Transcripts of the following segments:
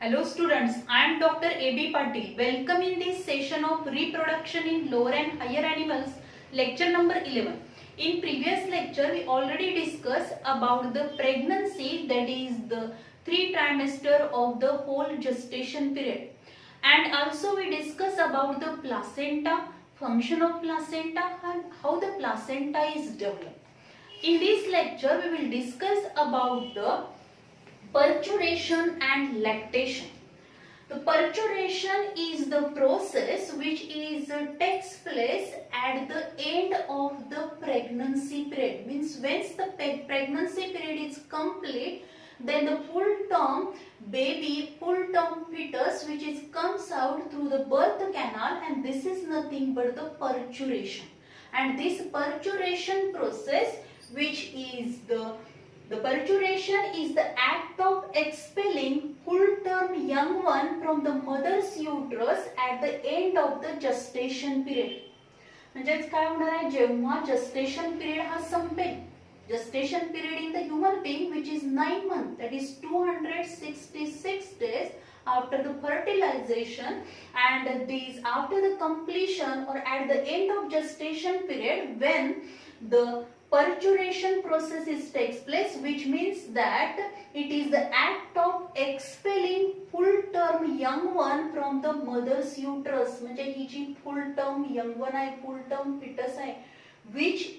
Hello students, I am Dr. A.B. Patil. Welcome in this session of reproduction in lower and higher animals, lecture number 11. In previous lecture, we already discussed about the pregnancy, that is the 3 trimester of the whole gestation period. And also we discussed about the placenta, function of placenta and how the placenta is developed. In this lecture, we will discuss about the parturition and lactation. The parturition is the process which takes place at the end of the pregnancy period. Means once the pregnancy period is complete, then the full-term baby, full-term fetus which comes out through the birth canal, and this is nothing but the parturition. And this parturition process, which is the parturition is the act of expelling full-term young one from the mother's uterus at the end of the gestation period. म्हणजेच काय होणार आहे, जेव्हा gestation period हा संपेल, gestation period in the human being which is 9 months, that is 266 days after the fertilization, and these after the completion or at the end of gestation period when the parturition process takes place, which means that it is the act of expelling full term young one from the mother's uterus. म्हणजे ही जी full term young one आहे, full term fetus आहे, which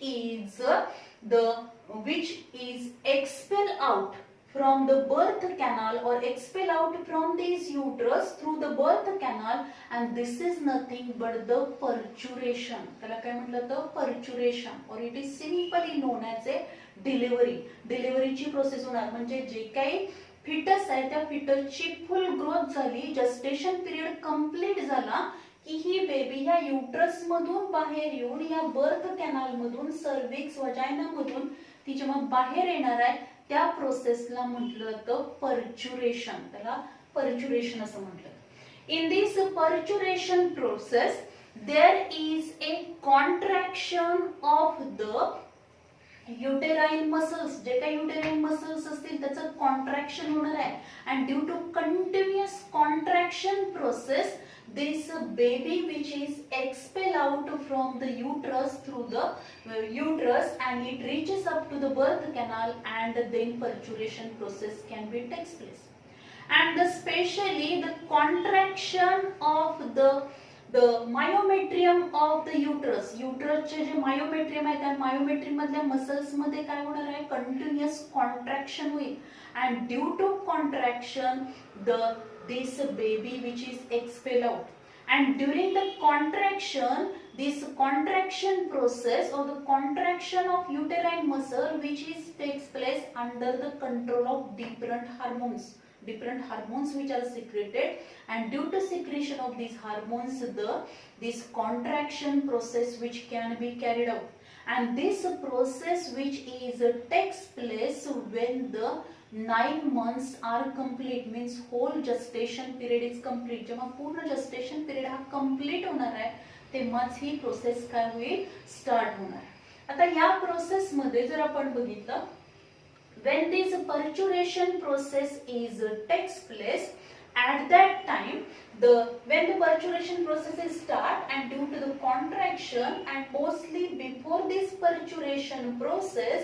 is expel out from the birth canal or expel out from this uterus through the birth canal, and this is nothing but the parturition. त्याला काय म्हटलं तर parturition, or it is simply known as a delivery. डिलिव्हरीची process होणार, म्हणजे जे काही foetus आहे त्या फिटसची फुल ग्रोथ झाली, gestation पिरियड कंप्लीट झाला की ही बेबी ह्या युटरस मधून बाहेर येऊन या बर्थ कॅनल मधून सर्विक्स वजायना मधून ती जेव्हा बाहेर येणार आहे त्या प्रोसेसला म्हटलं तर पर्च्युरेशन. त्याला पर्च्युरेशन असं म्हटलं. In this parturition process there is a contraction of the uterine muscles. जे काही युटेराइन मसल्स असतील त्याचं कॉन्ट्रॅक्शन होणार आहे, and due to continuous contraction process this baby which is expelled out from the uterus through the uterus, and it reaches up to the birth canal, and then parturition process can be takes place. And especially the contraction of the myometrium of the uterus. uterusचे जे myometrium आहे त्या myometrium मधल्या muscles मध्ये काय होणार आहे, continuous contraction होईल, and due to contraction this baby which is expelled out, and during the contraction, this contraction process or the contraction of uterine muscle which takes place under the control of different hormones which are secreted, and due to secretion of these hormones this contraction process which can be carried out, and this process which takes place when the 9 months are complete, means whole gestation period is complete. जेव्हा पूर्ण gestation period हा complete होणार आहे तेव्हाच ही process काय होईल, start होणार. आता या प्रोसेस मध्ये जर आपण बघितलं, when this parturition process takes place, at that time when the parturition process is start, and due to the contraction, and mostly before this parturition process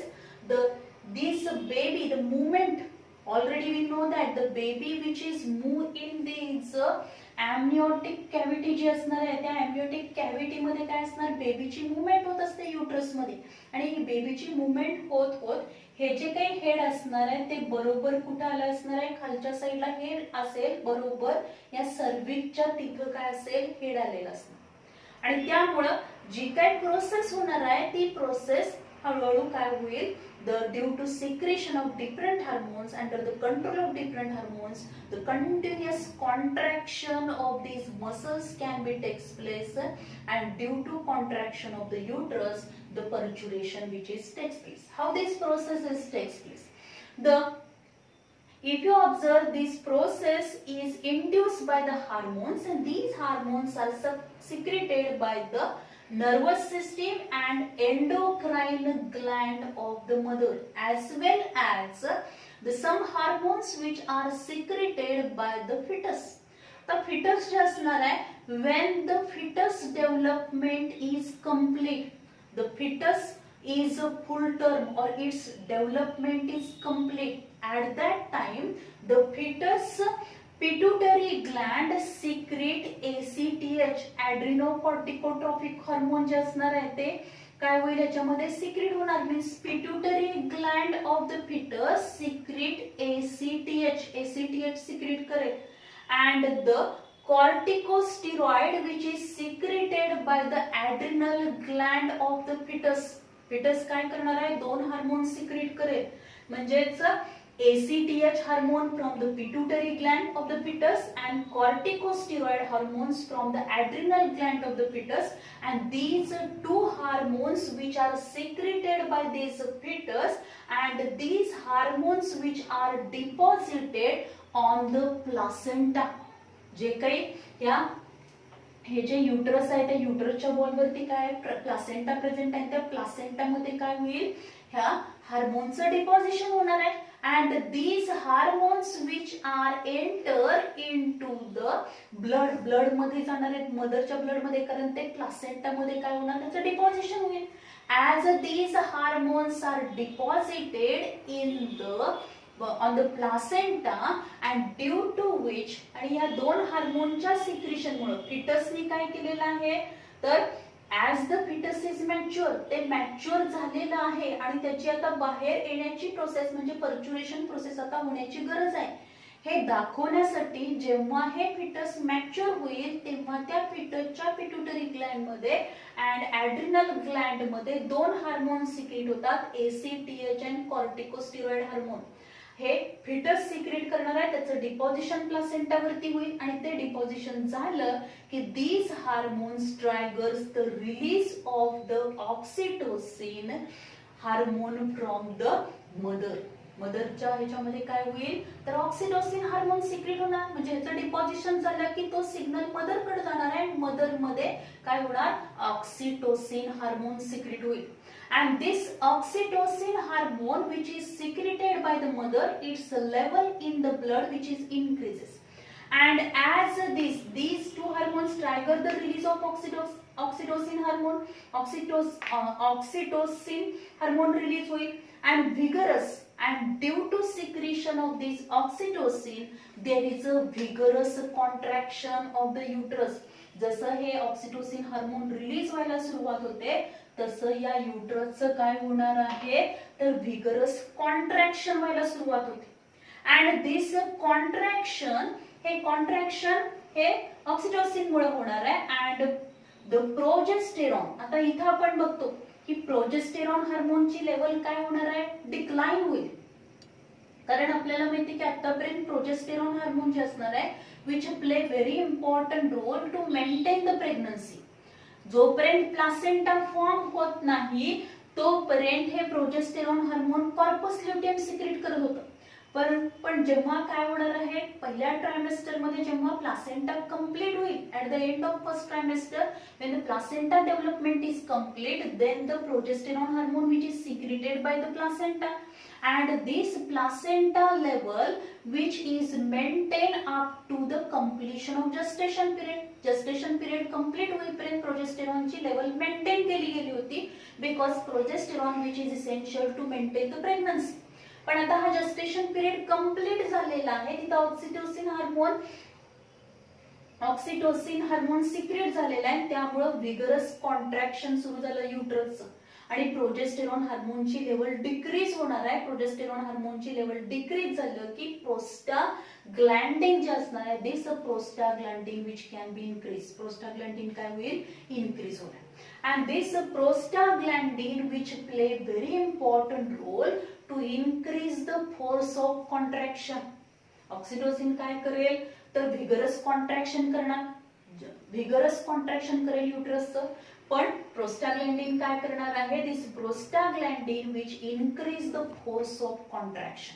this baby, the movement, already we know that the baby which is move in this amniotic cavity जी असणार आहे त्या amniotic cavity मध्ये काय असणार, बेबीची movement होत असते uterus मध्ये, आणि ही बेबीची मूवमेंट होत होत हे जे काही हेड असणार आहे ते बरोबर कुठे आलं असणार आहे, खालच्या साईडला हेड असेल, बरोबर या सर्विक्सच्या तिथं काय असेल, हेड आलेलं असणार. आणि त्यामुळे जी काही प्रोसेस होणार आहे ती प्रोसेस हळूहळू काय होईल, due to secretion of different hormones, under the control of different hormones, the continuous contraction of these muscles can be takes place, and due to contraction of the uterus the parturition which takes place. How this process takes place? If you observe, this process is induced by the hormones, and these hormones are secreted by the nervous system and endocrine gland of the mother, as well as the some hormones which are secreted by the fetus. तर fetus जे असणार आहे, when the fetus development is complete, the fetus is a full term or its development is complete, at that time the fetus pituitary gland secrete ACTH, adrenocorticotropic hormone जे असणार आहे ते काय होईल याच्यामध्ये सिक्रेट होणार, means pituitary gland of the foetus secrete ACTH secrete करेल, and the corticosteroid which is secreted by the adrenal gland of the fetus काय करणार आहे, दोन हार्मोन सिक्रेट करेल, म्हणजेच ACTH hormone from the pituitary gland of the fetus and corticosteroid hormones from the adrenal gland of the fetus, and these two hormones which are secreted by this fetus and these hormones which are deposited on the placenta. जे काही या हे जे uterus आहे त्या युटरसच्या वॉलवरती काय placenta present आहे, त्या प्लासेंटा मध्ये काय होईल, ह्या हार्मोनचं डिपॉझिशन होणार आहे, and these hormones which are enter into the blood मध्ये जाणार आहेत, मदरच्या ब्लड मध्ये, कारण ते प्लासेंटा मध्ये काय होणार, त्याचं डिपॉझिशन होईल. as these hormones are deposited in the on the placenta and due to which, आणि या दोन हार्मोनच्या सिक्रेशन मुळे फिटसनी काय केलेलं आहे, तर as the fetus is mature, ते मॅच्युअर झालेलं आहे आणि त्याची आता बाहेर येण्याची प्रोसेस म्हणजे पर्च्युरेशन प्रोसेस आता होण्याची गरज आहे. हे दाखवण्यासाठी जेव्हा हे फिटस मॅच्युअर होईल तेव्हा त्या फिटसच्या पिट्युटरी ग्लँड मध्ये अँड ॲड्रिनल ग्लँड मध्ये दोन हार्मोन सिक्रेट होतात, ACTH आणि कॉर्टिकोस्टेरॉइड हार्मोन. हे फिटस सिक्रेट करणार आहे, त्याचं डिपॉझिशन प्लासेंटावरती होईल आणि ते डिपॉझिशन झालं की these hormones triggers the release of the oxytocin hormone from the मदरच्या ह्याच्यामध्ये काय होईल, तर ऑक्सिटोसिन हार्मोन सिक्रेट होणार, म्हणजे ह्याचं डिपॉझिशन झालं की तो सिग्नल मदर कडे जाणार आहे, मदर मध्ये काय होणार, ऑक्सिटोसिन हार्मोन सिक्रेट होईल. And this oxytocin hormone which is secreted by the mother, its level in the blood which is increases, and as these two hormones trigger the release of oxytocin hormone, oxytocin hormone release होईल and vigorous, and due to secretion of this oxytocin there is a vigorous contraction of the uterus. जसं हे oxytocin hormone release व्हायला सुरुवात होते तसं या युटरसचं काय होणार आहे, तर व्हिगरस कॉन्ट्रॅक्शन व्हायला सुरुवात होते. अँड दिस कॉन्ट्रॅक्शन हे ऑक्सिटोसिन मुळे होणार आहे. अँड द प्रोजेस्टेरॉन, आता इथं आपण बघतो की प्रोजेस्टेरॉन हार्मोनची लेवल काय होणार आहे, डिक्लाइन होईल, कारण आपल्याला माहिती की आतापर्यंत प्रोजेस्टेरॉन हार्मोन जे असणार आहे which play very important role to maintain the pregnancy. जोपर्यंत प्लासेंटा फॉर्म होत नाही तोपर्यंत हे progesterone hormone corpus luteum secrete करत होतं, पण जेव्हा काय होणार आहे, पहिल्या ट्रायमेस्टर मध्ये जेव्हा प्लासेंटा कंप्लीट होईल, at the end of first trimester when the placenta development is complete, then the progesterone hormone which is secreted by the placenta, and this placenta level which is maintained up to the completion of gestation period complete होईपर्यंत प्रोजेस्टेरॉनची level maintain केली गेली होती, because progesterone which is essential to maintain the pregnancy. पण आता हा gestation period complete झालेला आहे, तिथं ऑक्सिटोसिन हार्मोन सिक्रेट झालेला आहे, त्यामुळे व्हिगरस कॉन्ट्रॅक्शन सुरू झालं युटरसचं आणि प्रोजेस्टेरॉन हार्मोनची लेवल डिक्रीज होणार आहे. प्रोजेस्टेरॉन हार्मोनची लेवल डिक्रीज झालं की प्रोस्टाग्लॅंडिन जे असणार आहे, this prostaglandin which can B increase, prostaglandin काय होईल, इन्क्रीज होणार. And this prostaglandin which play very important role to increase the force of contraction. Oxytocin काय करेल, तर व्हिगरस कॉन्ट्रॅक्शन करणार, व्हिगरस कॉन्ट्रॅक्शन करेल युटरसचं, पण प्रोस्टाग्लॅंडिन काय करणार आहे, this prostaglandin which increase the force of contraction.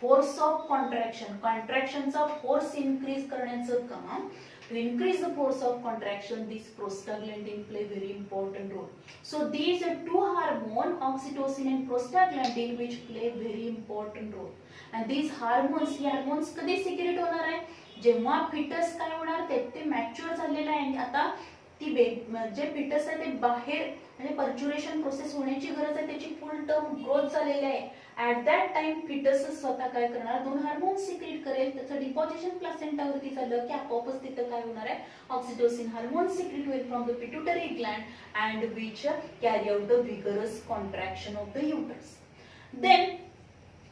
Force of कॉन्ट्रॅक्शनचा फोर्स इन्क्रीज करण्याचं काम To increase the force of contraction, these prostaglandin play very important role. So these are two hormones, oxytocin and prostaglandin, which play very important role. And these hormones, हे hormones कधी secrete होणार आहे? जेव्हा foetus काय होणार ते mature झालेलं आहे आणि आता ती जे फिटस आहे ते बाहेर म्हणजे पर्च्युरेशन प्रोसेस होण्याची गरज आहे, त्याची फुल टर्म ग्रोथ झालेली आहे. ऍट दॅट टाइम फिटस स्वतः काय करणार, दोन हार्मोन सिक्रेट करेल. त्याचं डिपॉझिशन प्लासेंटावरती झालं की आपोआपच तिथं काय होणार आहे, ऑक्सिटोसिन हार्मोन सिक्रेट होईल from the pituitary gland and which carry out the vigorous contraction of the uterus. Then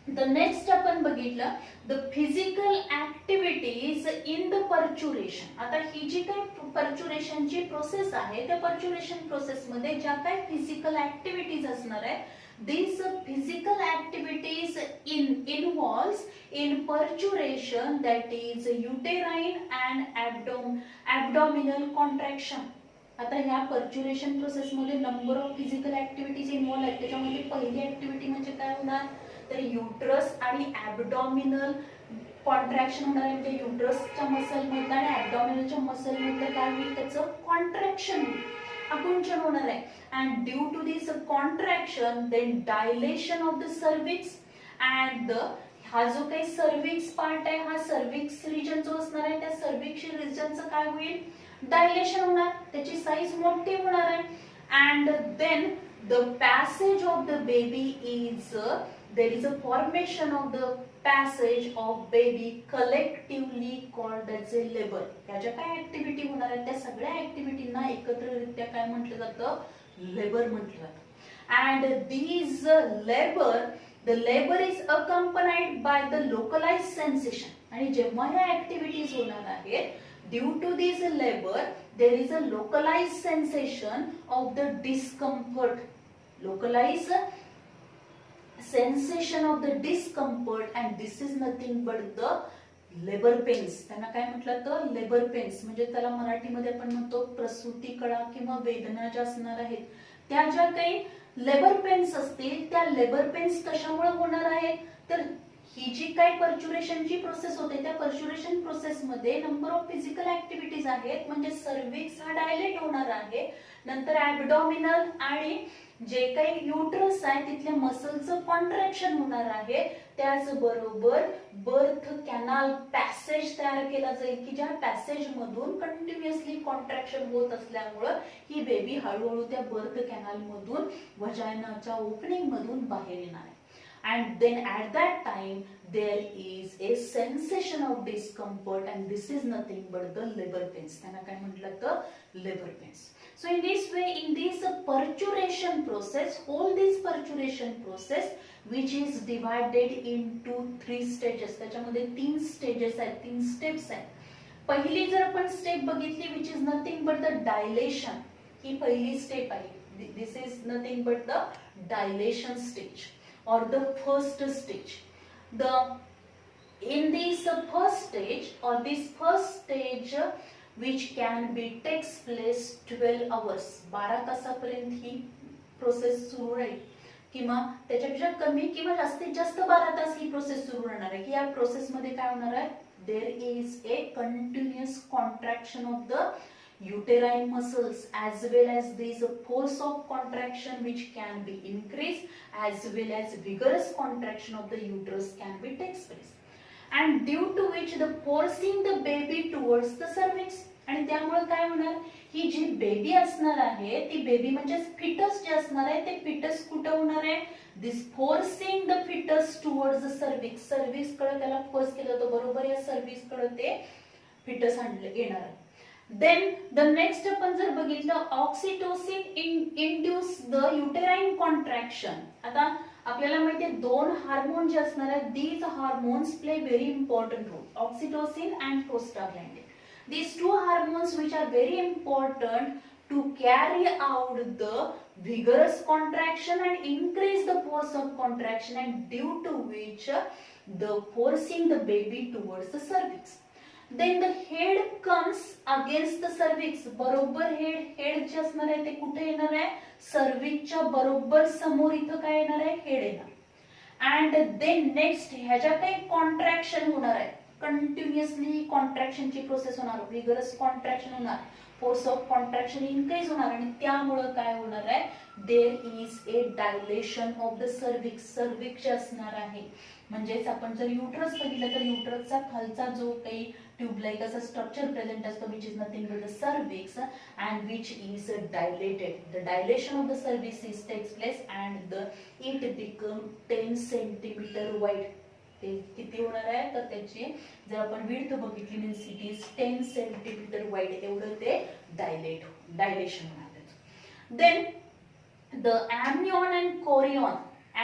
the next आपण बघितलं the physical activities in the perturbation. आता ही जी काही पर्च्युरेशन ची प्रोसेस आहे त्या पर्च्युरेशन प्रोसेस मध्ये ज्या काही फिजिकल ऍक्टिव्हिटीज असणार आहे, these physical activities involves in perturbation, that is uterine and abdominal contraction. आता ह्या पर्च्युरेशन प्रोसेस मध्ये number of physical activities involve आहेत. त्याच्यामध्ये पहिली ऍक्टिव्हिटी म्हणजे काय होणार, तर युट्रस आणि ॲब्डॉमिनल कॉन्ट्रॅक्शन होणार आहे. म्हणजे युट्रसच्या मसल मधलं आणि ॲब्डॉमिनलच्या मसल मधलं काय होईल, त्याचं कॉन्ट्रॅक्शन आकुंचन होणार आहे. And due to this contraction then dilation of the cervix and हा जो काही सर्विक्स पार्ट आहे, हा सर्विक्स रिजन जो असणार आहे त्या सर्विक्स रिजनचं काय होईल, डायलेशन होणार, त्याची साईज मोठी होणार आहे. And then the passage of the baby is there is a formation of the passage of baby collectively called as a labor. ह्या ज्या काय ऍक्टिव्हिटी होणार आहेत त्या सगळ्या ऍक्टिव्हिटींना एकत्ररित्या काय म्हटलं जातं, लेबर म्हटलं जातं. and these the labor is accompanied by the localized sensation. आणि जेव्हा ह्या ऍक्टिव्हिटीज होणार आहेत, due to this labor there is a localized sensation of the discomfort, localized sensation of the discomfort, and this is nothing but the labor pains. त्यांना काय म्हटलं तर labour pains, म्हणजे त्याला मराठीमध्ये आपण म्हणतो प्रसूती कळा किंवा वेदना ज्या असणार आहेत त्या ज्या काही लेबर पेन्स असतील त्या लेबर पेन्स कशामुळे होणार आहेत, तर ही जी काही पर्च्युरेशनची प्रोसेस होते त्या पर्च्युरेशन प्रोसेस मध्ये नंबर ऑफ फिजिकल ऍक्टिव्हिटीज आहेत. म्हणजे सर्विक्स हा डायलेट होणार आहे, नंतर ॲब्डॉमिनल आणि जे काही युट्रस आहे तिथल्या मसलचं कॉन्ट्रॅक्शन होणार आहे. त्याचबरोबर बर्थ कॅनाल पॅसेज तयार केला जाईल की ज्या पॅसेज मधून कंटिन्युअसली कॉन्ट्रॅक्शन होत असल्यामुळे ही बेबी हळूहळू त्या बर्थ कॅनाल मधून वजायनाच्या ओपनिंग मधून बाहेर येणार आहे. And then at that time there is a sensation of discomfort, and this is nothing but the labor pains. त्यांना काय म्हटलं तर labor pains. So in this way, in this perturbation process, all this perturbation process which is divided into 3 stages. त्याच्यामध्ये 3 stages आहेत, 3 steps आहेत. पहिली जर आपण स्टेप बघितली which is nothing but the dilation, ही पहिली स्टेप आहे. This is nothing but the dilation stage or the first stage. In this first stage or this first stage which can be takes place 12 hours, 12 तासापर्यंत ही process सुरू राहील किंवा त्याच्यापेक्षा कमी किंवा जास्तीत जास्त 12 तास ही प्रोसेस सुरू राहणार आहे. की या प्रोसेस मध्ये काय होणार आहे, there is a continuous contraction of the uterine muscles as well as this force of contraction which can be increased as well as vigorous contraction of the uterus can be takes place, and due to which the forcing the baby towards the cervix. आणि त्यामुळे काय होणार, ही जी baby असणार आहे ती baby म्हणजे foetus जे असणार आहे ते फिटस कुठे होणार आहे, this forcing the foetus towards the cervix. Cervix कडे त्याला फोर्स केलं तर बरोबर या सर्विक्स कडे ते फिटस आणलं येणार आहे. Then the next आपण जर बघितलं, oxytocin induce the uterine contraction. आता आपल्याला माहिती आहे दोन हार्मोन जे असणार आहेत, these hormones play very important role, oxytocin and prostaglandin. These two hormones which are very important to carry out the vigorous contraction and increase the force of contraction, and due to which the forcing the baby towards the cervix. Then the head comes against the cervix. बरोबर head जे असणार आहे ते कुठे येणार आहे, सर्विक्सच्या बरोबर समोर इथं काय येणार आहे, हेड येणार. अँड देन नेक्स्ट ह्याच्या काही कॉन्ट्रॅक्शन होणार आहे. कंटिन्युअसली कॉन्ट्रॅक्शनची प्रोसेस होणार, विगरस कॉन्ट्रॅक्शन होणार, फोर्स ऑफ कॉन्ट्रॅक्शन इनक्रीज होणार आणि त्यामुळे काय होणार आहे, there is a dilation of the cervix, cervix असणार आहे. म्हणजेच आपण जर युट्रस बघितलं तर युट्रसचा खालचा जो काही ट्यूब लाईक असा स्ट्रक्चर प्रेझेंट असतो, which is nothing but the cervix and which is dilated. The dilation of the cervix is takes place and it become 10 centimetre wide. ते किती होणार आहे तर त्याची जर आपण विड्थ बघितली means it is 10 centimetre wide, एवढं ते डायलेशन होणार. Then the amnion and chorion,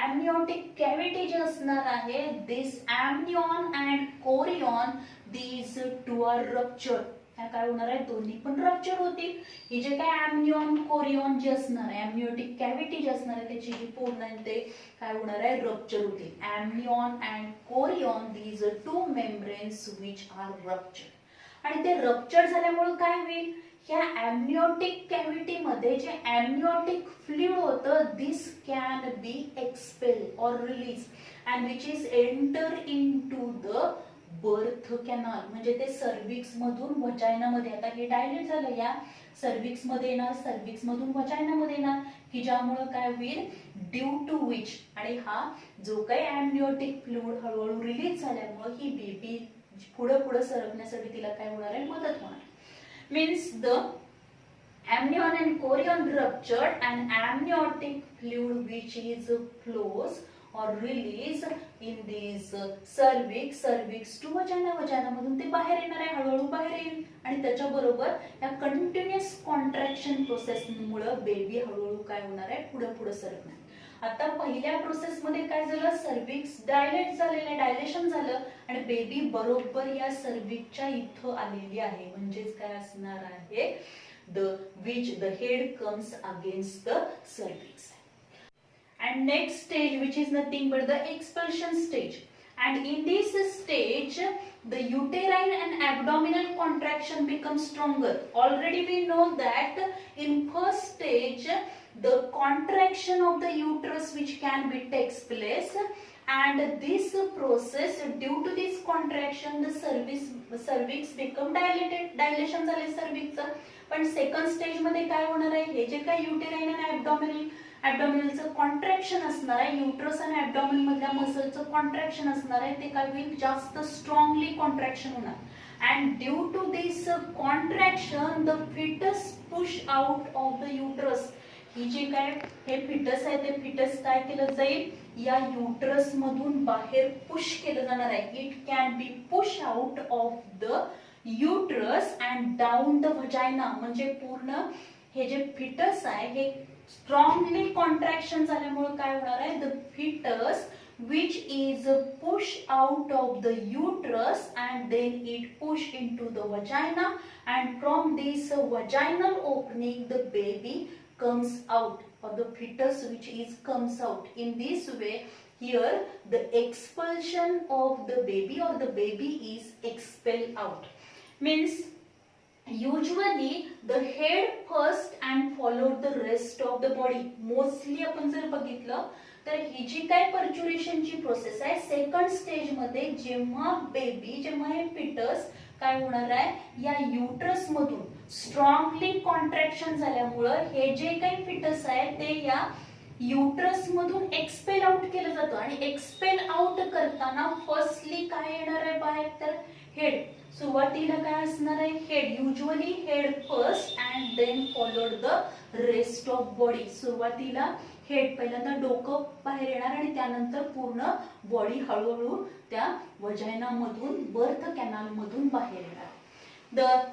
amniotic cavity जे असणार आहे, this amnion and chorion, these two are ruptured. काय होणार आहे, दोन्ही पण रप्चर होतील. ही जे काय amnion chorion जे असणार आहे, amniotic cavity जे असणार आहे त्याची जी पूर्ण ते काय होणार आहे, रप्चर होतील. amnion and chorion, these are two membranes which are ruptured. आणि ते रप्चर झाल्यामुळे काय होईल, या amniotic कॅव्हिटी मध्ये जे amniotic fluid होतं, this can be expelled or released and which is enter into the birth canal. म्हणजे ते सर्व्हिक्स मधून वजायना मध्ये, आता हे डायलेट झालं, या सर्व्हिक्स मध्ये येणार, सर्व्हिक्स मधून वजायना मध्ये येणार, की ज्यामुळे काय होईल, ड्यू टू विच, आणि हा जो काही amniotic fluid हळूहळू रिलीज झाल्यामुळे ही बेबी पुढे पुढे सरकण्यासाठी तिला काय होणार आहे, मदत होणार. Means the amnion and chorion ruptured and amniotic fluid which is flows or release in these cervix, cervix to vagina, vagina मधून ते बाहेर येणार आहे, हळूहळू बाहेर येईल आणि त्याच्याबरोबर या कंटिन्युअस कॉन्ट्रॅक्शन प्रोसेस मुळे बेबी हळूहळू काय होणार आहे, पुढे पुढे सरकणार. आता पहिल्या प्रोसेस मध्ये काय झालं, सर्व्हिक्स डायलेट झालेलं, डायलेशन झालं आणि बेबी बरोबर या सर्व्हिक्सच्या इथं आलेली आहे. म्हणजेच काय असणार आहे, the head comes against the cervix. And next stage which is nothing but the expulsion stage, and in this stage the uterine and abdominal contraction becomes stronger. Already we know that in first stage the contraction of the uterus which can be takes place, and this process, due to this contraction the cervix become dilated, dilation झाले cervix. पण second stage मध्ये काय होणार आहे, हे जे काय uterine आणि ॲब्डॉमिनलचं कॉन्ट्रॅक्शन असणार आहे, युट्रस आणि ॲब्डॉमिन मधल्या मसलचं कॉन्ट्रॅक्शन असणार आहे, ते काय होईल, जास्त स्ट्रॉंगली कॉन्ट्रॅक्शन होणार. And due to this contraction the foetus push out of the uterus. ही जे काय हे फिटस आहे ते फिटस काय केलं जाईल, या युट्रस मधून बाहेर पुश केलं जाणार आहे. It can be push out of the uterus and down the vagina. म्हणजे पूर्ण हे जे फिटस आहे हे स्ट्रॉंगली कॉन्ट्रॅक्शन झाल्यामुळे काय होणार आहे, the fetus which is pushed out of the uterus and then it pushed into the vagina, and from this vaginal opening the baby comes out, or the fetus which is comes out. In this way here the expulsion of the baby or the baby is expelled out. Means usually the head first and followed the rest of the body. Mostly आपण जर बघितलं तर ही जी काय पर्च्युरेशनची process आहे second stage मध्ये, जेव्हा हे foetus काय होणार आहे, या युट्रस मधून स्ट्रॉंगली कॉन्ट्रॅक्शन झाल्यामुळे हे जे काही फिटस आहे ते या युट्रस मधून एक्सपेल आउट केलं जातं. आणि एक्सपेल आउट करताना फर्स्टली काय येणार आहे बाहेर, तर हेड. सुरुवातीला काय असणार आहे, head. Usually head first and then followed the rest of body. सुरुवातीला हेड, पहिल्यांदा डोकं बाहेर येणार आणि त्यानंतर पूर्ण बॉडी हळूहळू त्या वजायना मधून, बर्थ कॅनल मधून बाहेर येणार.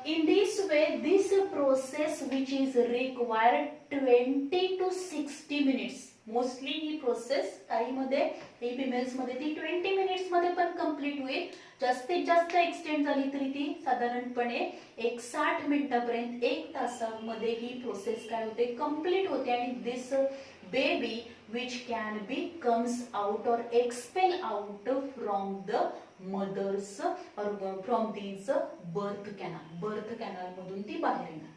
In this way this process which is required 20 to 60 minutes. Mostly he process काही मध्ये फिमेल्स मध्ये ती 20 मिनिट्स मध्ये पण कंप्लीट होईल. जास्तीत जास्त एक्सटेंड झाली तरी ती साधारणपणे 60 मिनिटापर्यंत, 1 तासामध्ये ही प्रोसेस काय होते, कंप्लीट होते. आणि दिस baby which can be comes out or expel out from the mothers or from these birth canal मधून ती बाहेर येणार.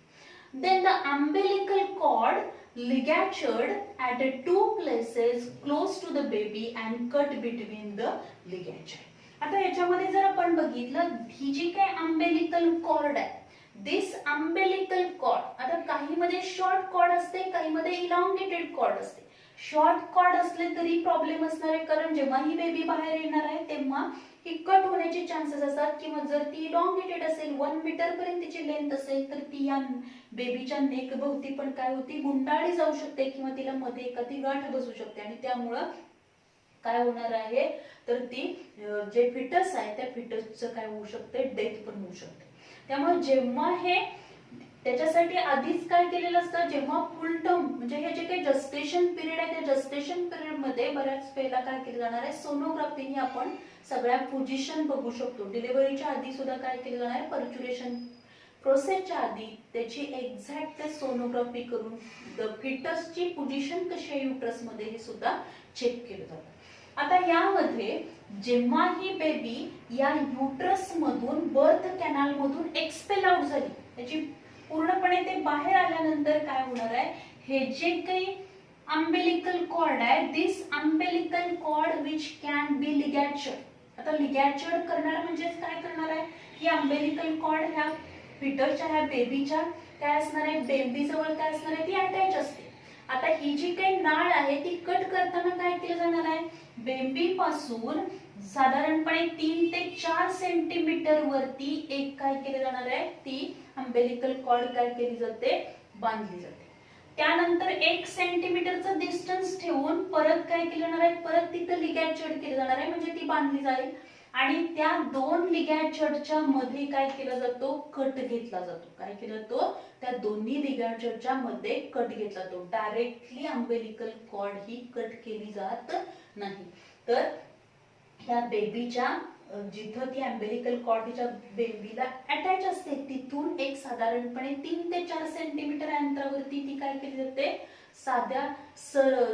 Then the umbilical cord ligatured at 2 places close to the baby and cut between the ligature. आता याच्यामध्ये जर आपण बघितलं, ही जी काय अंबेलिकल कॉर्ड आहे, दिस अंबेलिकल कॉर्ड, आता काही मध्ये शॉर्ट कॉर्ड असते, काही मध्ये इलॉंगेटेड कॉर्ड असते. शॉर्ट कॉर्ड असले तरी प्रॉब्लेम असणार आहे, कारण जेव्हा ही बेबी बाहेर येणार आहे तेव्हा ही कट होण्याचे चान्सेस असतात, किंवा जर ती इलॉंगेटेड असेल, 1 मीटर पर्यंत तिची लेंथ असेल, तर ती या बेबीच्या नेक भोवती पण काय होती, गुंडाळली जाऊ शकते, किंवा तिला मध्ये एखादी गाठ बसू शकते, आणि त्यामुळं काय होणार आहे, तर ती जे फिटस आहे त्या फिटसचं काय होऊ शकते, डेथ पण होऊ शकते. त्यामुळे जेव्हा हे त्याच्यासाठी आधीच काय केलेलं असतं, जेव्हा फुल टर्म म्हणजे हे जे काही जस्टेशन पिरियड आहे, त्या जस्टेशन पिरियड मध्ये बऱ्याच वेळेला काय केलं जाणार आहे, सोनोग्राफीने आपण सगळ्या पोझिशन बघू शकतो. डिलिव्हरीच्या आधी सुद्धा काय केलं जाणार आहे, पर्च्युरेशन प्रोसेसच्या आधी त्याची एक्झॅक्ट सोनोग्राफी करून फिटसची पोझिशन कशी आहे युट्रस मध्ये हे सुद्धा चेक केलं जातं. आता यामध्ये जेव्हा ही बेबी या युट्रस मधून बर्थ कॅनल मधून एक्सपेल आउट झाली, त्याची पूर्णपणे ते बाहेर आल्यानंतर काय होणार आहे, हे जे काही अंबेलिकल कॉर्ड आहे, दिस अंबेलिकल कॉर्ड विच कॅन बी लिगॅचर्ड. आता लिगॅचर्ड करणार म्हणजे काय करणार आहे, ही अंबेलिकल कॉर्ड ह्या फिटरच्या ह्या बेबीच्या काय असणार आहे, बेबी जवळ काय असणार आहे, ती अटॅच असते. आता ही जी काही नाळ आहे ती कट करताना काय केलं जाणार आहे, बेबी पासून साधारणपणे 3 ते 4 सेंटीमीटर वरती एक काय केलं जाणार आहे, ती अंबेलिकल कॉर्ड काय केली जाते, बांधली जाते. त्यानंतर 1 सेंटीमीटरचं डिस्टन्स ठेवून परत काय केलं जाणार आहे, परत तिथं लिगॅचर्ड केलं जाणार आहे, म्हणजे ती बांधली जाईल, आणि त्या 2 लिगॅचर्डच्या मध्ये काय केला जातो, कट घेतला जातो. काय केला जातो, त्या दोन्ही लिगॅचर्डच्या मध्ये कट घेतला जातो. डायरेक्टली अंबेलिकल कॉर्ड ही कट केली जात नाही. तर ह्या बेबीच्या जिथं ती अंबेलिकल कॉर्ड तिच्या बेबीला अटॅच असते तिथून एक साधारणपणे 3 ते 4 सेंटीमीटर अंतरावरती ती काय केली जाते, साध्या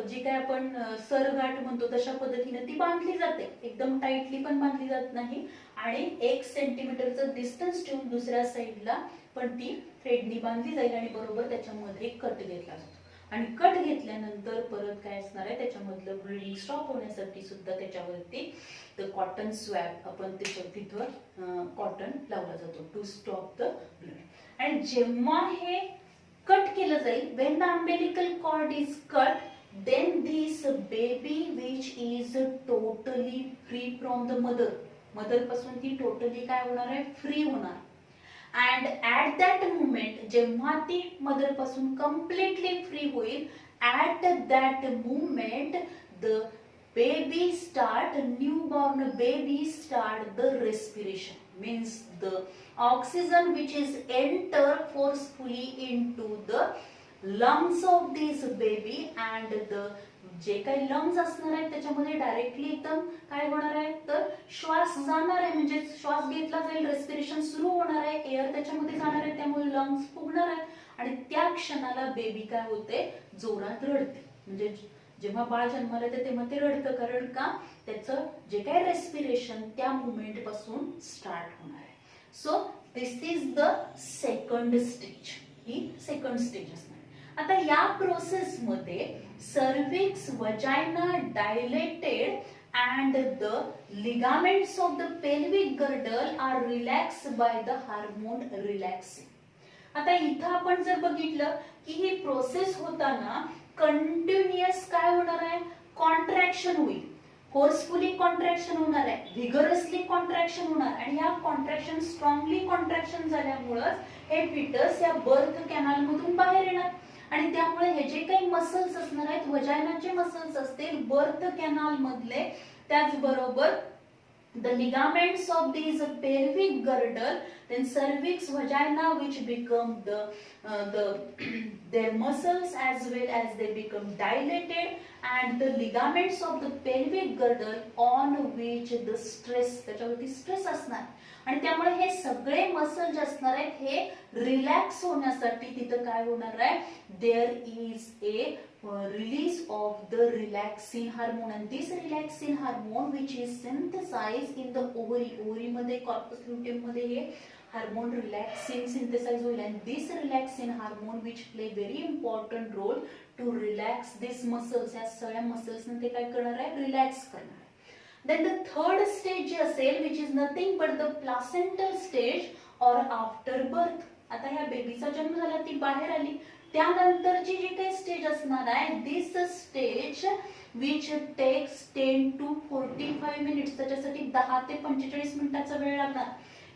जी काय आपण सरगाठ म्हणतो तशा पद्धतीने ती बांधली जाते. एकदम टाइटली पण बांधली जात नाही, आणि 1 सेंटीमीटरचं डिस्टन्स ठेवून दुसऱ्या साईडला पण ती थ्रेडनी बांधली जाईल, आणि बरोबर त्याच्यामध्ये कट घेतला जातो. आणि कट घेतल्यानंतर परत काय असणार आहे, त्याच्यामधलं ब्लिडिंग स्टॉप होण्यासाठी सुद्धा त्याच्यावरती कॉटन स्वॅब आपण तिथं कॉटन लावला जातो टू स्टॉप द ब्लड. आणि जेव्हा हे कट केलं जाईल, when the umbilical cord is cut, then this baby which is totally free from the mother पासून ती टोटली काय होणार आहे, फ्री होणार. and at that moment जेव्हा ती मदर पासून completely फ्री होईल, at that moment the baby start, newborn baby start the respiration, means the oxygen which is enter forcefully into the lungs of this baby, and the जे काही lungs असणार आहेत त्याच्यामध्ये directly एकदम काय होणार आहे, तर श्वास जाणार आहे, म्हणजे श्वास घेतला जाईल, रेस्पिरेशन सुरू होणार आहे, एअर त्याच्यामध्ये जाणार आहे, त्यामुळे लंग्स फुगणार आहेत, आणि त्या क्षणाला बेबी काय होते, जोरात रडते. म्हणजे जेव्हा बाळ जन्माला येते तेव्हा ते रडतं, कारण का त्याचं जे काही रेस्पिरेशन त्या मुवमेंट पासून स्टार्ट होणार आहे. So this is the second stage, he second stage असणार. आता या प्रोसेस मध्ये cervix, वजायना dilated and the ligaments of the pelvic girdle are relaxed by the hormone relaxin. आता इथं आपण जर बघितलं की ही प्रोसेस होताना कंटिन्युअस काय होणार आहे, कॉन्ट्रॅक्शन होईल, फोर्सफुली कॉन्ट्रॅक्शन होणार आहे, व्हिगरसली कॉन्ट्रॅक्शन होणार, आणि या कॉन्ट्रॅक्शन स्ट्रॉंगली कॉन्ट्रॅक्शन झाल्यामुळेच हे फिटस या बर्थ कॅनल मधून बाहेर येणार. आणि त्यामुळे हे जे काही मसल्स असणार आहेत, वजायनाचे मसल्स असतील बर्थ कॅनल मधले, त्याचबरोबर the ligaments of these pelvic girdle, then cervix, vagina, which become their muscles as well as they become dilated, and the ligaments of the pelvic girdle on which the stress, त्याच्यावरती stress असणार, आणि त्यामुळे हे सगळे muscle जे असणार आहेत हे रिलॅक्स होण्यासाठी तिथं काय होणार आहे, there is a release of the relaxin hormone, and this relaxin hormone which is synthesized in the ovary मध्ये corpus luteum मध्ये हे हार्मोन रिलॅक्सिन सिंथेसाइज होईल, and this relaxin hormone which play very important role to relax these muscles, या सगळ्या muscles ने ते काय करणार आहे, रिलॅक्स करणार आहे. Then the third stage जे असेल which is nothing but the placental stage or after birth. आता ह्या बेबीचा जन्म झाला, ती बाहेर आली, त्यानंतरची जी काही स्टेज असणार आहे, this stage which takes 10 to 45 minutes, त्याच्यासाठी 10 ते 45 मिनिटाचा वेळ लागणार.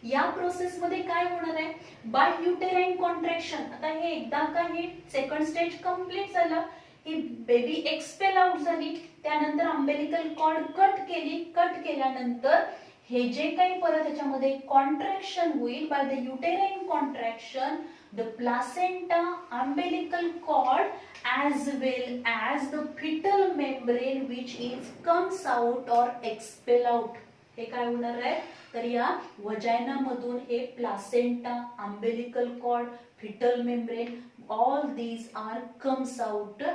या प्रोसेस मध्ये काय होणार आहे, बाय युटेराइन कॉन्ट्रॅक्शन. आता हे एकदा का हे सेकंड स्टेज कंप्लीट झालं, ही बेबी एक्सपेल आउट झाली, त्यानंतर अंबेलिकल कॉर्ड कट केली, कट केल्यानंतर हे जे काही परत त्याच्यामध्ये कॉन्ट्रॅक्शन होईल by the uterine contraction, the placenta, umbilical cord as well as the fetal membrane which is comes out or expel out. हे काय होणार आहे, तर या वजायना मधून हे placenta, umbilical cord, fetal membrane, all these are comes out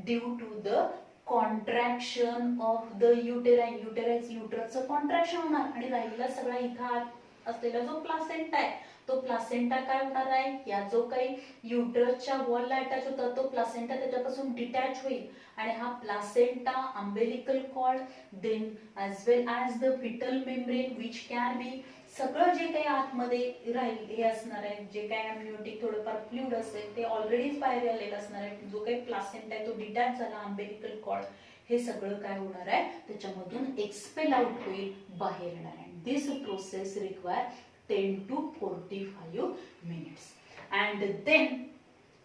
due to the contraction of the uterine. युटरसचं contraction होणार आणि राहिलेला सगळा इथं असलेला जो प्लासेंटा आहे, तो प्लासेंटा काय होणार आहे, या जो काही युटरसच्या वॉलला अटॅच होता तो प्लासेंटा त्याच्यापासून डिटॅच होईल आणि हा placenta, umbilical cord, then as well as the foetal membrane which can be, सगळं जे काही आतमध्ये राहील हे असणार आहे, जे काही अम्निओटिक थोडंफार फ्लुइड असेल ते ऑलरेडीच बाहेर आलेलं असणार आहे, जो काही प्लासेंटा आहे तो डिटॅच झाला, अंबेलिकल कॉर्ड, हे सगळं काय होणार आहे त्याच्यामधून एक्सपेल आउट होईल, बाहेर येणार आहे. दिस process require 10 to 45 minutes and then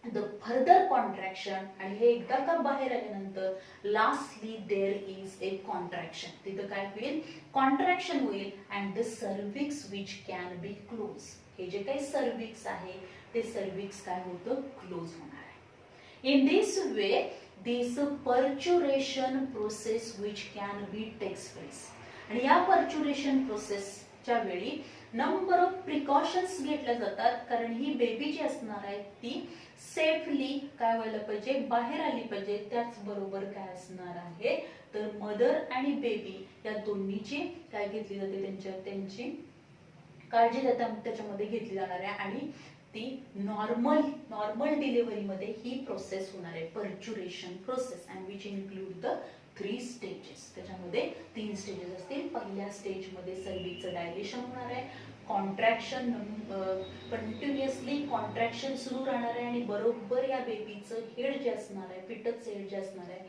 the further contraction, आणि हे एकदा का बाहेर आल्यानंतर lastly there is a contraction. तिथं काय होईल, कॉन्ट्रॅक्शन होईल and the cervix which can be closed. हे जे काही सर्विक्स आहे ते सर्विक्स काय होतं, क्लोज होणार आहे. In this way this perturbation process which can be takes place. आणि या पर्च्युरेशन प्रोसेसच्या वेळी नंबर ऑफ प्रिकॉशन्स घेतल्या जातात, कारण ही बेबी जी असणार आहे ती सेफली काय व्हायला पाहिजे, बाहेर आली पाहिजे. त्याचबरोबर काय असणार आहे, तर मदर आणि बेबी या दोन्हीची काय घेतली जाते, त्यांची काळजी त्याच्यामध्ये घेतली जाणार आहे आणि ती नॉर्मल डिलिव्हरी मध्ये ही प्रोसेस होणार आहे, parturition process, and which include the 3 stages. त्याच्यामध्ये 3 स्टेजेस असतील. पहिल्या स्टेज मध्ये सर्विक्सचं डायलेशन होणार आहे, कॉन्ट्रॅक्शन कंटिन्युअसली कॉन्ट्रॅक्शन सुरू राहणार आहे आणि बरोबर या बेबीचं हेड जे असणार आहे, फिटच हेड जे असणार आहे,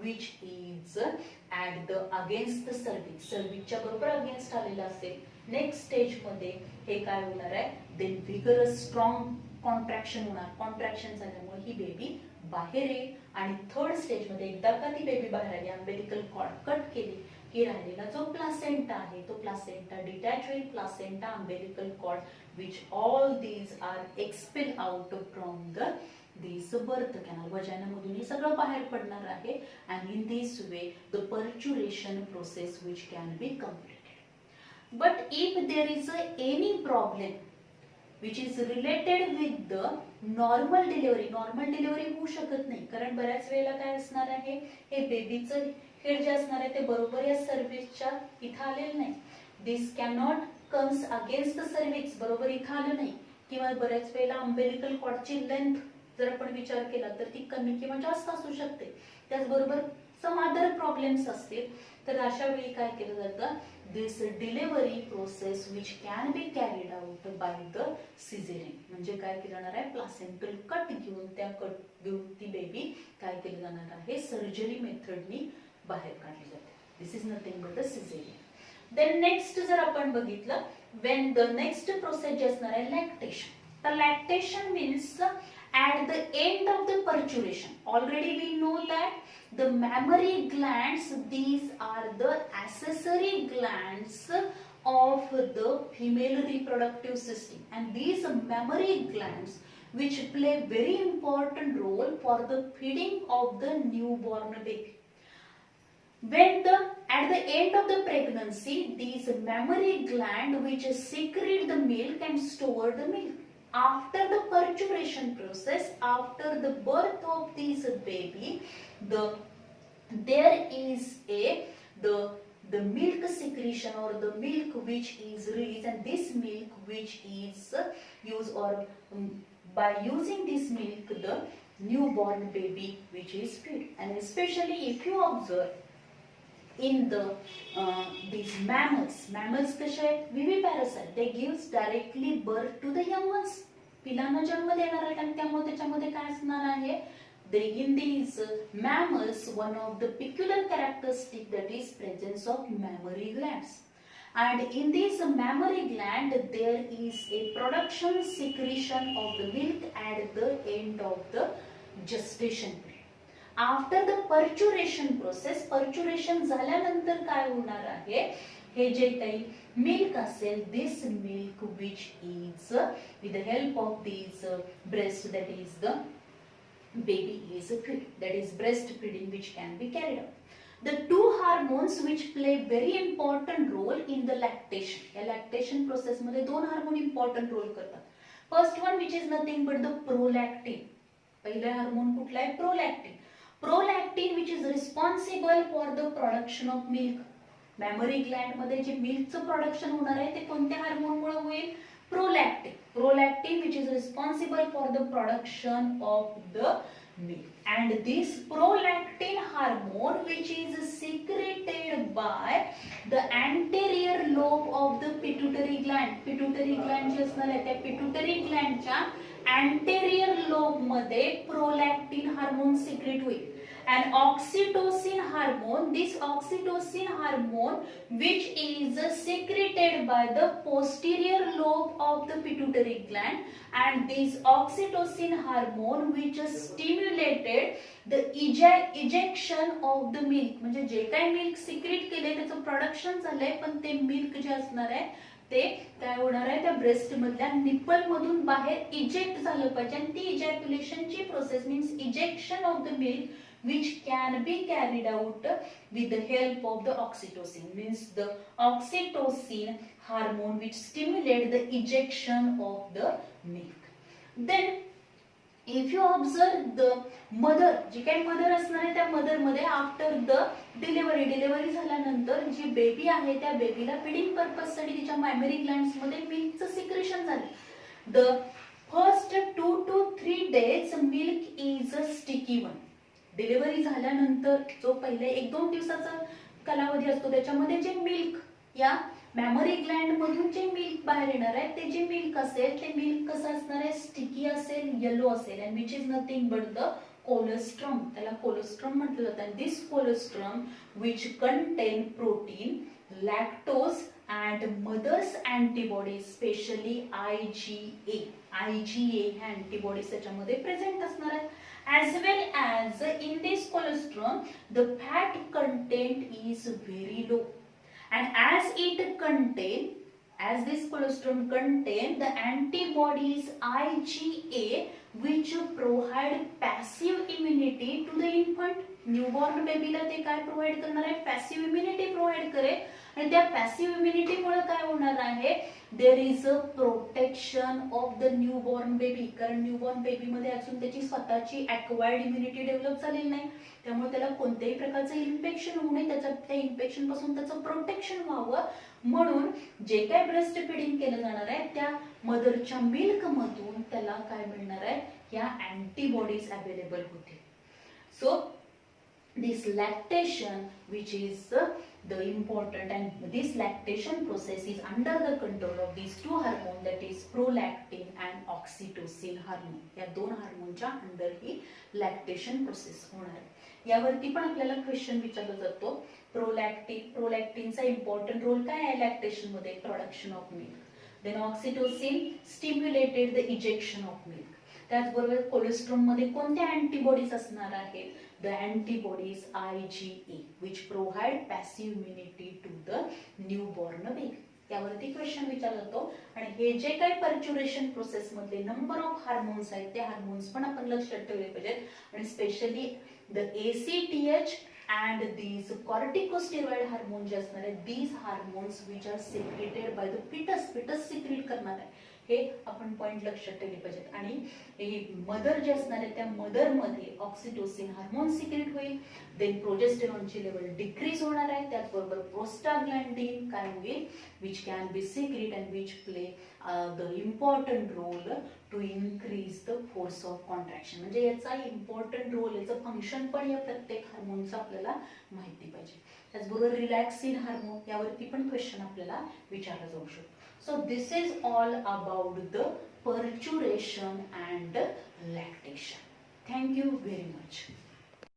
which is at the against the सर्विक्सच्या बरोबर अगेन्स्ट आलेला असेल. नेक्स्ट स्टेज मध्ये हे काय होणार आहे, देन व्हिगरस स्ट्रॉंग कॉन्ट्रॅक्शन होणार, कॉन्ट्रॅक्शन झाल्यामुळे ही बेबी बाहेर येईल आणि थर्ड स्टेज मध्ये एकदा का ती बेबी बाहेर आली, अंबेलिकल कॉर्ड कट केली की राहिलेला जो प्लासेंटा आहे तो प्लासेंटा डिटॅच होईल, placenta, umbilical cord, which all these are expel out from the this birth canal. वजायनामधून हे सगळं बाहेर पडणार आहे and in this way the perturbation process which can be completed. But if there is any problem which is related with the normal delivery होऊ शकत नाही, कारण बऱ्याच वेळेला काय असणार आहे, हे बेबीचं हेड जे असणार आहे ते बरोबर या सर्व्हिसच्या इथं आलेलं नाही. दिस कॅनॉट कम्स अगेन्स्ट द सर्व्हिक्स, बरोबर इथं आलं नाही, किंवा बऱ्याच वेळेला अंबेलिकल कॉर्डची लेंथ जर आपण विचार केला तर ती कमी किंवा जास्त असू शकते. त्याचबरोबर सम अदर प्रॉब्लेम्स असतील, तर अशा वेळी काय केलं जातं, this delivery process which can be carried out by the caesarean. म्हणजे काय केलं जाणार आहे, प्लासेंटल कट घेऊन ती बेबी काय केलं जाणार आहे, सर्जरी मेथडनी बाहेर काढली जाते. This is nothing but the caesarean. Then next जर आपण बघितलं, वेन द नेक्स्ट प्रोसेस जे असणार आहे लॅक्टेशन. तर lactation means at the end of the perturbation, already we know that the mammary glands, these are the accessory glands of the female reproductive system, and these mammary glands which play very important role for the feeding of the newborn baby. At the end of the pregnancy, these mammary gland which secrete the milk and store the milk. After the perturbation process, after the birth of this baby, there is the milk secretion or the milk which is released, and this milk which is used, or by using this milk the newborn baby which is fed. And especially if you observe in the these mammals कसे आहेत viviparous they gives directly birth to the young ones पिलांना जन्म देणार आहेत आणि त्यामुळे त्याच्यामध्ये काय असणार आहे in these mammals one of the peculiar characteristic that is presence of mammary glands. And in this mammary gland there is a production secretion of the milk at the end of the gestation period. After the parturition process, parturition झाल्यानंतर काय होणार आहे हे जे काही milk असेल this milk which is with the help of these breast that is the baby is fed, that is breastfeeding which can be carried out. The two hormones which play very important role in the lactation. या lactation process मध्ये दोन hormone important role करतात. First one which is nothing but the prolactin. पहिला hormone कुठला आहे prolactin. Prolactin which is responsible for the production of milk. Mammary gland मध्ये जे मिल्कचं production होणार आहे ते कोणत्या हार्मोन मुळे होईल prolactin which is responsible for the production of the milk and this prolactin hormone which is secreted by the anterior lobe of the pituitary gland जे असणार आहे त्या pituitary gland च्या anterior lobe मध्ये prolactin hormone secrete होईल and oxytocin hormone, this oxytocin hormone which is secreted by the posterior lobe of the pituitary gland and this oxytocin hormone which stimulated the ejection of the milk म्हणजे जे काही milk secret केले त्याचं production झालंय पण ते milk जे असणार आहे ते काय होणार आहे त्या ब्रेस्ट मधल्या निपल मधून बाहेर इजेक्ट झालं पाहिजे आणि ती इजॅक्युलेशनची process means ejection of the milk which can be carried out with the help of the oxytocin means the oxytocin hormone which stimulate the ejection of the milk. Then if you observe the mother जी काही mother असणार आहे त्या mother मध्ये after the delivery झाल्यानंतर जी baby आहे त्या बेबीला feeding purpose साठी तिच्या मॅमरी ग्लँड्स मध्ये मिल्कचं सिक्रेशन झालं the first 2 to 3 days milk is a sticky one. Delivery झाल्यानंतर जो पहिले 1-2 दिवसाचा कालावधी असतो त्याच्यामध्ये जे मिल्क या मॅमरी ग्लँड मधून जे मिल्क बाहेर येणार आहे ते जे मिल्क असेल ते मिल्क कसं असणार आहे स्टिकी असेल येलो असेल and which is nothing but the colostrum त्याला कोलेस्ट्रॉम म्हटलं जातं दिस colostrum which contain protein lactose and mother's antibodies specially IgA हे antibodies त्याच्यामध्ये प्रेझेंट असणार आहेत as well as in this colostrum the fat content is very low and as this colostrum contain the antibodies IgA which provide passive immunity to the infant newborn baby ला ते काय provide करणार आहे passive immunity provide करेल आणि त्या passive immunity मुळे काय होणार आहे there is a protection of the newborn baby कारण न्यूबॉर्न बेबी मध्ये अजून त्याची स्वतःची ॲक्वायर्ड इम्युनिटी डेव्हलप झालेली नाही त्यामुळे त्याला कोणत्याही प्रकारचं इन्फेक्शन होऊ नये त्या इन्फेक्शन पासून त्याचं प्रोटेक्शन व्हावं म्हणून जे काय ब्रेस्ट फीडिंग केलं जाणार आहे त्या मदरच्या मिल्क मधून त्याला काय मिळणार आहे या अँटीबॉडीज अवेलेबल होतील so this lactation which is the important and this lactation process is under the control of these two hormones that is prolactin and oxytocin hormone या दोन हार्मोनच्या अंडर ही लॅक्टेशन प्रोसेस होणार आहे यावरती पण आपल्याला क्वेश्चन विचारला जातो प्रोलॅक्टिनचा इम्पॉर्टंट रोल काय आहे लॅक्टेशन मध्ये production of milk then oxytocin stimulated the ejection of milk त्याचबरोबर कोलेस्ट्रॉम मध्ये कोणत्या अँटीबॉडीज असणार आहेत the antibodies IgA which provide passive immunity to the newborn baby यावरती क्वेश्चन विचारला जातो आणि हे जे काही पर्च्युरेशन प्रोसेस मध्ये नंबर ऑफ हार्मोन्स आहेत ते हार्मोन्स पण आपण लक्षात ठेवले पाहिजेत आणि specially the ACTH and these corticosteroid hormone जे असणार आहेत these hormones which are secreted by the fetus secrete करणार आहे हे आपण पॉइंट लक्षात ठेवले पाहिजेत आणि मदर जे असणार आहे त्या मदर मध्ये ऑक्सिटोसिन हार्मोन सिक्रेट होईल देन प्रोजेस्टेरॉनची लेवल डिक्रीज होणार आहे त्याचबरोबर प्रोस्टाग्लॅंडिन काय होईल which can be secrete and which play the important role to increase the force of contraction म्हणजे याचा इम्पॉर्टंट रोल याचं फंक्शन पण या प्रत्येक हार्मोनचं आपल्याला माहिती पाहिजे त्याचबरोबर रिलॅक्सिन हार्मोन यावरती पण क्वेश्चन आपल्याला विचारला जाऊ शकतो. So this is all about the parturition and lactation. Thank you very much.